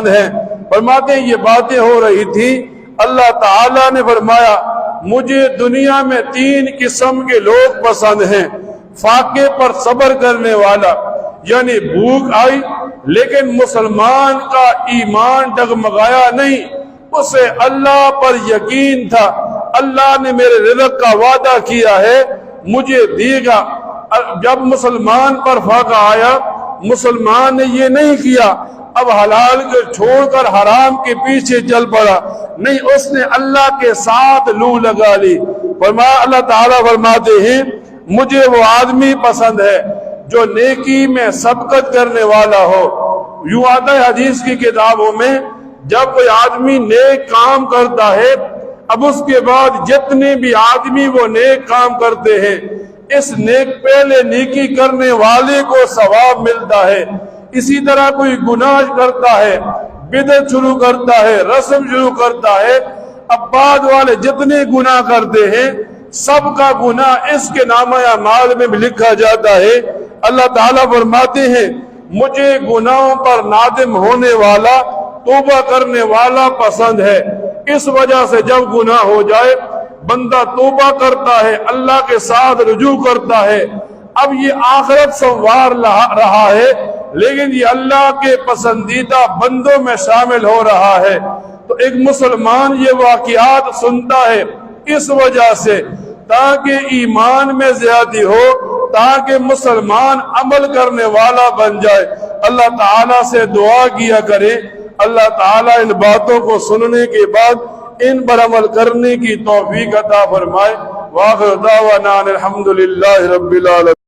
ہیں۔ فرماتے ہیں یہ باتیں ہو رہی تھی، اللہ تعالیٰ نے فرمایا مجھے دنیا میں 3 قسم کے لوگ پسند ہیں۔ فاقے پر صبر کرنے والا، یعنی بھوک آئی لیکن مسلمان کا ایمان ڈگمگایا نہیں، اسے اللہ پر یقین تھا، اللہ نے میرے رزق کا وعدہ کیا ہے مجھے دیے گا۔ جب مسلمان پر فاقہ آیا، مسلمان نے یہ نہیں کیا اب حلال کو چھوڑ کر حرام کے پیچھے چل پڑا، نہیں، اس نے اللہ کے ساتھ لو لگا لی۔ اللہ تعالیٰ فرماتے ہیں مجھے وہ آدمی پسند ہے جو نیکی میں سبقت کرنے والا ہو۔ یوں آتا ہے حدیث کی کتابوں میں، جب کوئی آدمی نیک کام کرتا ہے، اب اس کے بعد جتنے بھی آدمی وہ نیک کام کرتے ہیں، اس پہلے نیکی کرنے والے کو ثواب ملتا ہے۔ اسی طرح کوئی گناہ کرتا ہے، بدعت شروع کرتا ہے، رسم شروع کرتا ہے، اب بعد والے جتنے گناہ کرتے ہیں سب کا گناہ اس کے نامہ اعمال میں بھی لکھا جاتا ہے۔ اللہ تعالیٰ فرماتے ہیں مجھے گناہوں پر نادم ہونے والا، توبہ کرنے والا پسند ہے۔ اس وجہ سے جب گناہ ہو جائے بندہ توبہ کرتا ہے، اللہ کے ساتھ رجوع کرتا ہے، اب یہ آخرت سنوار رہا ہے لیکن یہ اللہ کے پسندیدہ بندوں میں شامل ہو رہا ہے۔ تو ایک مسلمان یہ واقعات سنتا ہے اس وجہ سے تاکہ ایمان میں زیادتی ہو، تاکہ مسلمان عمل کرنے والا بن جائے۔ اللہ تعالیٰ سے دعا کیا کرے اللہ تعالیٰ ان باتوں کو سننے کے بعد ان پر عمل کرنے کی توفیق عطا فرمائے۔ وآخر دعوانا الحمدللہ رب العالمین۔